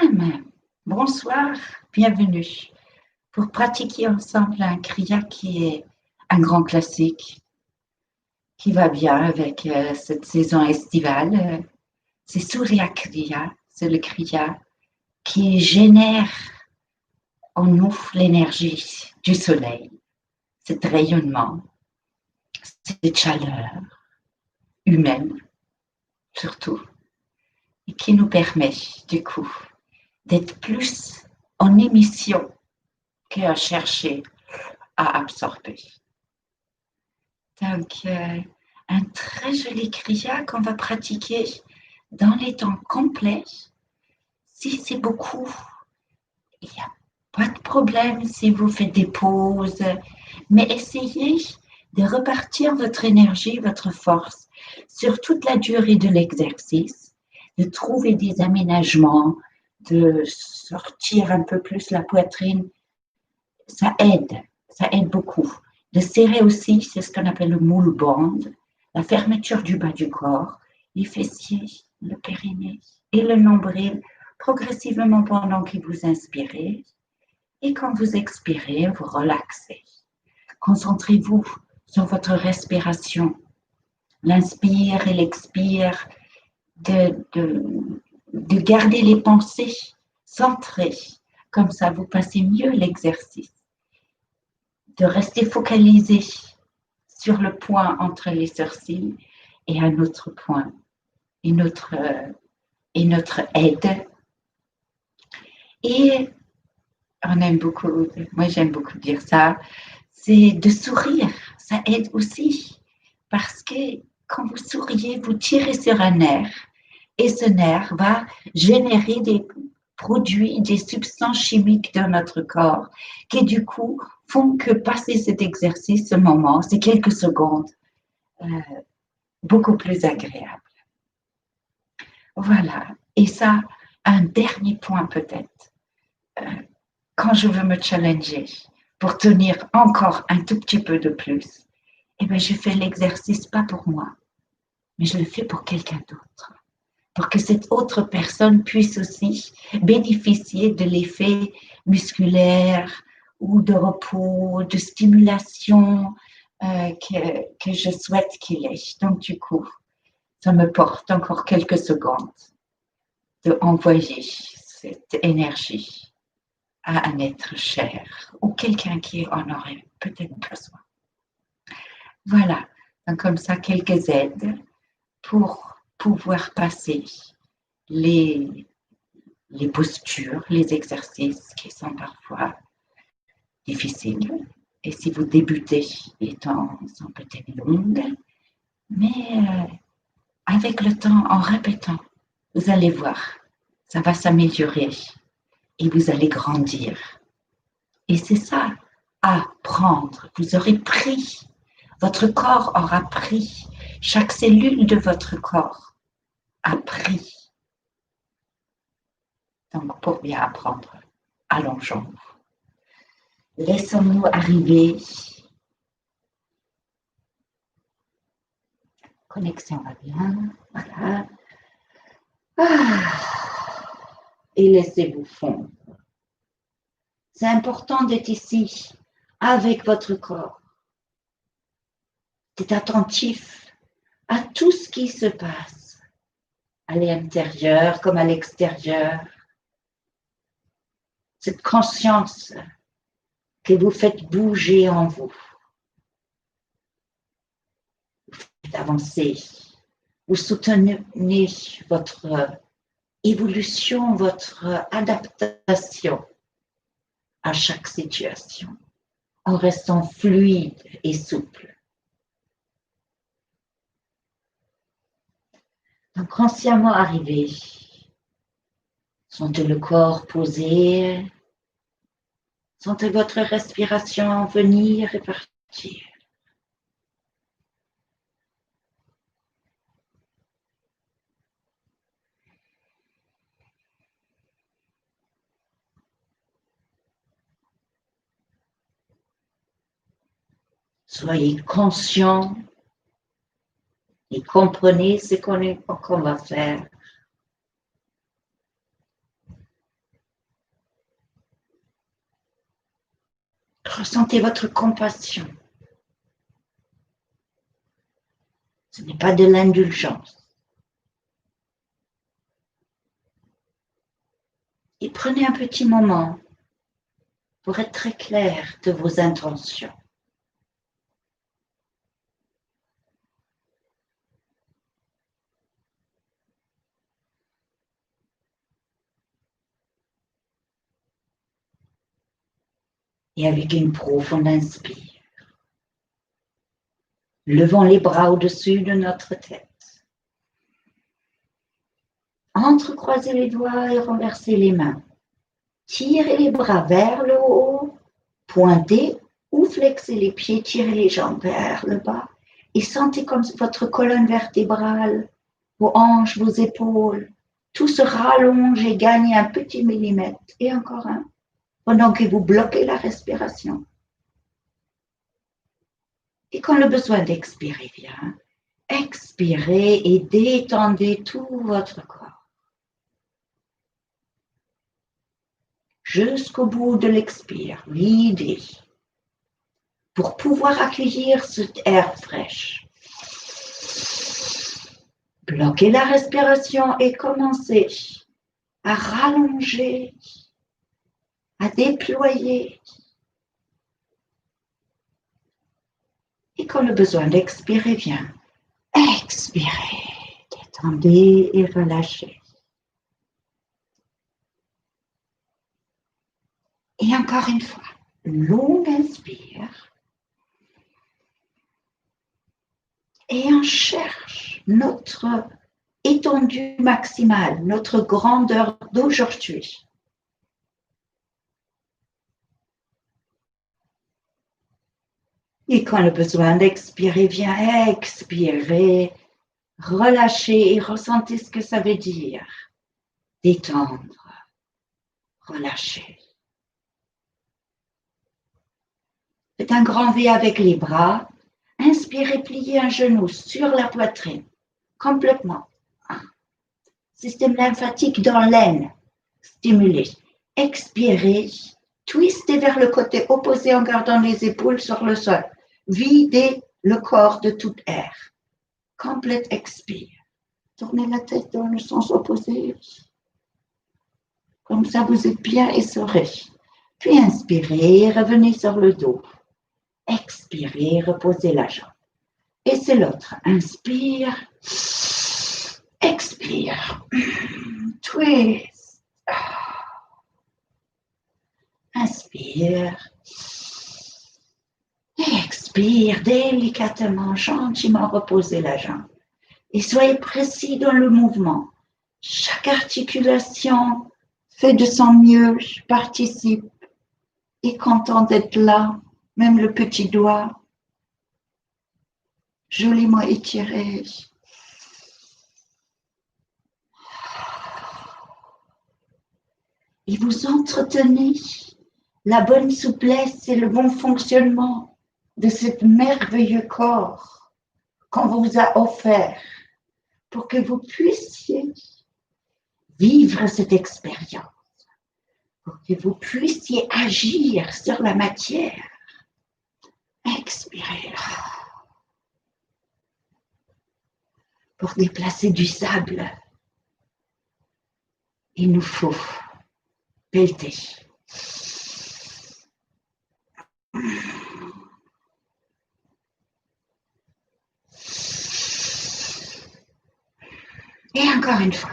Shalom, bonsoir, bienvenue pour pratiquer ensemble un kriya qui est un grand classique, qui va bien avec cette saison estivale. C'est Surya Kriya, c'est le kriya qui génère en nous l'énergie du soleil, cet rayonnement, cette chaleur humaine surtout, et qui nous permet du coup d'être plus en émission qu'à chercher à absorber. Donc, un très joli kriya qu'on va pratiquer dans les temps complets. Si c'est beaucoup, il n'y a pas de problème si vous faites des pauses, mais essayez de repartir votre énergie, votre force sur toute la durée de l'exercice, de trouver des aménagements, de sortir un peu plus la poitrine. Ça aide beaucoup. De serrer aussi, c'est ce qu'on appelle le moule band, la fermeture du bas du corps, les fessiers, le périnée et le nombril, progressivement pendant que vous inspirez. Et quand vous expirez, vous relaxez. Concentrez-vous sur votre respiration, l'inspire et l'expire, de garder les pensées centrées. Comme ça, vous passez mieux l'exercice. De rester focalisé sur le point entre les sourcils et un autre point, et notre aide. Et on aime beaucoup, moi j'aime beaucoup dire ça, c'est de sourire. Ça aide aussi parce que quand vous souriez, vous tirez sur un nerf et ce nerf va générer des produits, des substances chimiques dans notre corps qui du coup font que passer cet exercice, ce moment, ces quelques secondes, beaucoup plus agréable. Voilà. Et ça, un dernier point peut-être. Quand je veux me challenger pour tenir encore un tout petit peu de plus, eh bien, je fais l'exercice pas pour moi, mais je le fais pour quelqu'un d'autre. Pour que cette autre personne puisse aussi bénéficier de l'effet musculaire ou de repos, de stimulation que je souhaite qu'il ait. Donc, du coup, ça me porte encore quelques secondes de envoyer cette énergie à un être cher ou quelqu'un qui en aurait peut-être besoin. Voilà, donc comme ça, quelques aides pour pouvoir passer les postures, les exercices qui sont parfois difficiles. Et si vous débutez, les temps sont peut-être longs, mais avec le temps, en répétant, vous allez voir, ça va s'améliorer et vous allez grandir. Et c'est ça, apprendre. Vous aurez pris, votre corps aura pris, chaque cellule de votre corps a pris. Donc, pour bien apprendre, allongeons-nous. Laissons-nous arriver. Connexion va bien. Voilà. Et laissez-vous fondre. C'est important d'être ici avec votre corps. D'être attentif à tout ce qui se passe, à l'intérieur comme à l'extérieur. Cette conscience que vous faites bouger en vous. Vous faites avancer. Vous soutenez votre évolution, votre adaptation à chaque situation en restant fluide et souple. Donc, consciemment arrivé, sentez le corps posé, sentez votre respiration venir et partir. Soyez conscient et comprenez ce qu'on va faire. Ressentez votre compassion. Ce n'est pas de l'indulgence. Et prenez un petit moment pour être très clair de vos intentions. Et avec une profonde inspire, levons les bras au-dessus de notre tête. Entrecroisez les doigts et renversez les mains. Tirez les bras vers le haut, pointez ou flexez les pieds, tirez les jambes vers le bas et sentez comme votre colonne vertébrale, vos hanches, vos épaules, tout se rallonge et gagne un petit millimètre et encore un, pendant que vous bloquez la respiration. Et quand le besoin d'expirer vient, expirez et détendez tout votre corps. Jusqu'au bout de l'expire, videz, pour pouvoir accueillir cet air fraîche. Bloquez la respiration et commencez à rallonger, à déployer. Et quand le besoin d'expirer vient, expirez, détendez et relâchez. Et encore une fois, longue inspire. Et on cherche notre étendue maximale, notre grandeur d'aujourd'hui. Et quand le besoin d'expirer vient, expirez, relâchez et ressentez ce que ça veut dire. Détendre, relâcher. Faites un grand V avec les bras. Inspirez, pliez un genou sur la poitrine, complètement. Système lymphatique dans l'aine, stimulé. Expirez, twistez vers le côté opposé en gardant les épaules sur le sol. Videz le corps de tout air. Complète expire. Tournez la tête dans le sens opposé. Comme ça, vous êtes bien essoré. Puis inspirez, revenez sur le dos. Expirez, reposez la jambe. Et c'est l'autre. Inspire. Expire. Twist. Inspire. Expire délicatement, gentiment reposez la jambe. Et soyez précis dans le mouvement. Chaque articulation fait de son mieux, participe. Et content d'être là, même le petit doigt, joliment étiré. Et vous entretenez la bonne souplesse et le bon fonctionnement de ce merveilleux corps qu'on vous a offert pour que vous puissiez vivre cette expérience, pour que vous puissiez agir sur la matière. Expirez. Pour déplacer du sable, il nous faut pelleter. Et encore une fois.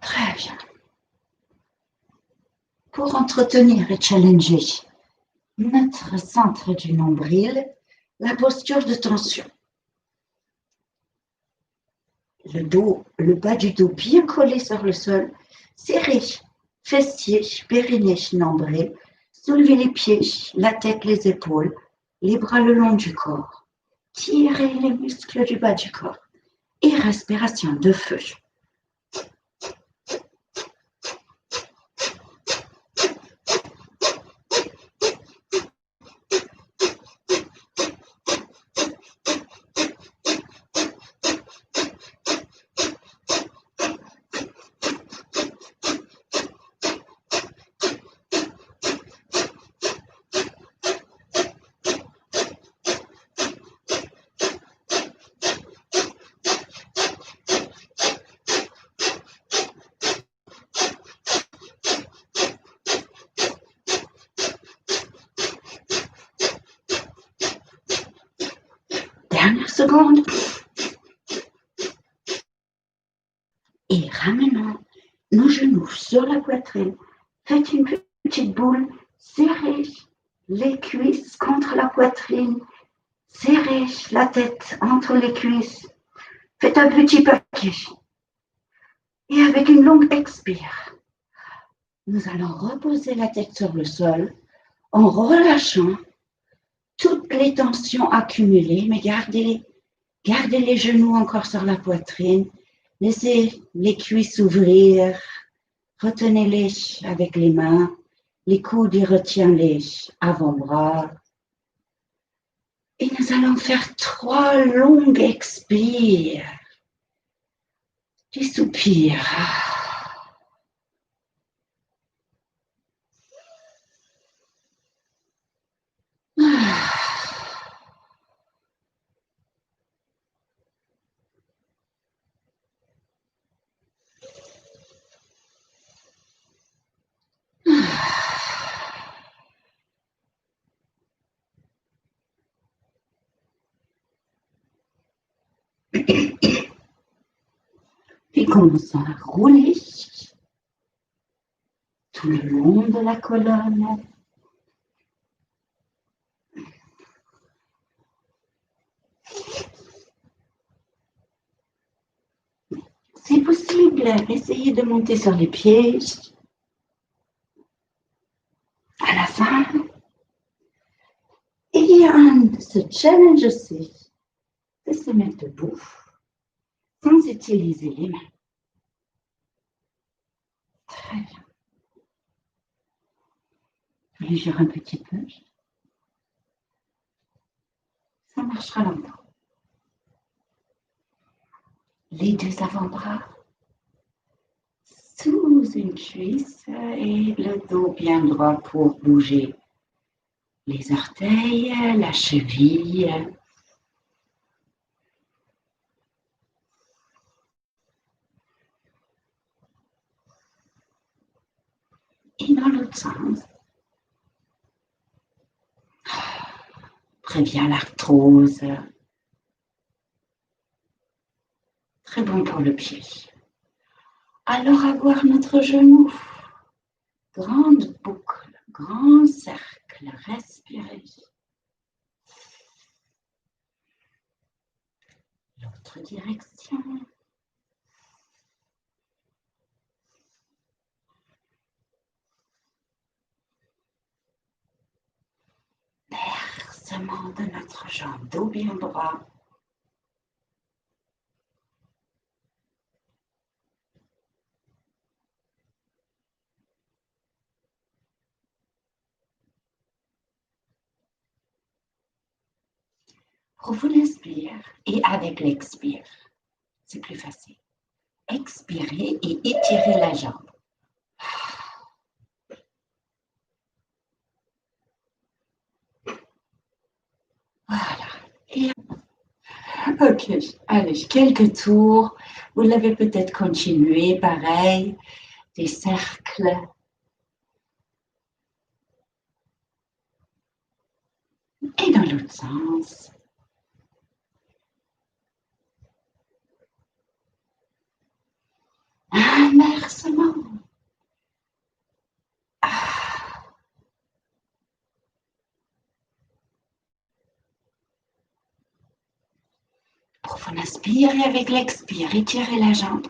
Très bien. Pour entretenir et challenger notre centre du nombril, la posture de tension. Le dos, le bas du dos bien collé sur le sol, serré, fessiers, périnée, nombril, soulevez les pieds, la tête, les épaules, les bras le long du corps. Tirez les muscles du bas du corps et respiration de feu. secondes. Et ramenons nos genoux sur la poitrine. Faites une petite boule. Serrez les cuisses contre la poitrine. Serrez la tête entre les cuisses. Faites un petit paquet. Et avec une longue expire, nous allons reposer la tête sur le sol en relâchant toutes les tensions accumulées, mais gardez les genoux encore sur la poitrine. Laissez les cuisses s'ouvrir. Retenez-les avec les mains. Les coudes et retiens-les avant-bras. Et nous allons faire 3 longues expires. Du soupir. Puis commençons à rouler tout le long de la colonne. C'est possible, essayez de monter sur les pieds. À la fin, il y a ce challenge aussi de se mettre debout sans utiliser les mains. Très bien. Je vais gérer un petit peu. Ça marchera longtemps. Les 2 avant-bras sous une cuisse et le dos bien droit pour bouger les orteils, la cheville. Et dans l'autre sens, prévient l'arthrose. Très bon pour le pied. Alors, avoir notre genou. Grande boucle, grand cercle, respirez. L'autre direction. Versement de notre jambe, dos bien droit. Revenez l'inspire et avec l'expire, c'est plus facile. Expirez et étirez la jambe. Voilà. Et ok, allez, quelques tours. Vous l'avez peut-être continué, pareil, des cercles. Et dans l'autre sens. Inversement. Profond inspire et avec l'expire, étirez la jambe.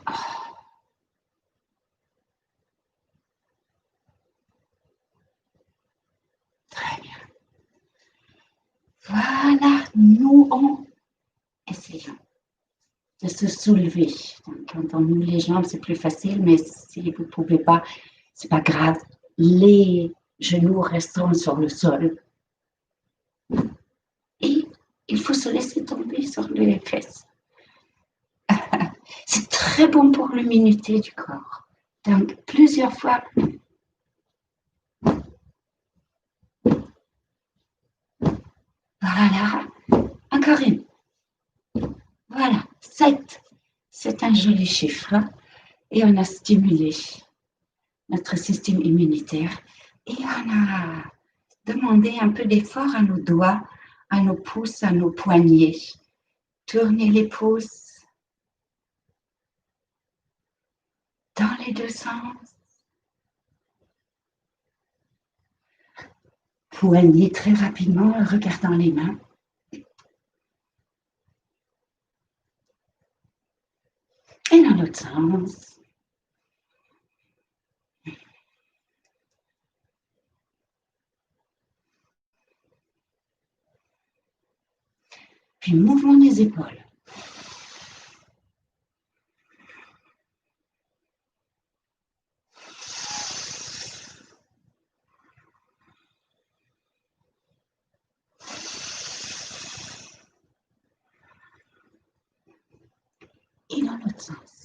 Très bien. Voilà, nous essayons de se soulever. Quand on ouvre les jambes, c'est plus facile, mais si vous ne pouvez pas, c'est pas grave. Les genoux resteront sur le sol. Et il faut se laisser tomber sur les fesses. C'est très bon pour l'immunité du corps. Donc, plusieurs fois. Voilà. Encore une. Voilà. 7. C'est un joli chiffre. Et on a stimulé notre système immunitaire. Et on a demandé un peu d'effort à nos doigts, à nos pouces, à nos poignets. Tournez les pouces dans les deux sens. Poignez très rapidement en regardant les mains. Et dans l'autre sens. Puis mouvement des épaules. Et dans l'autre sens.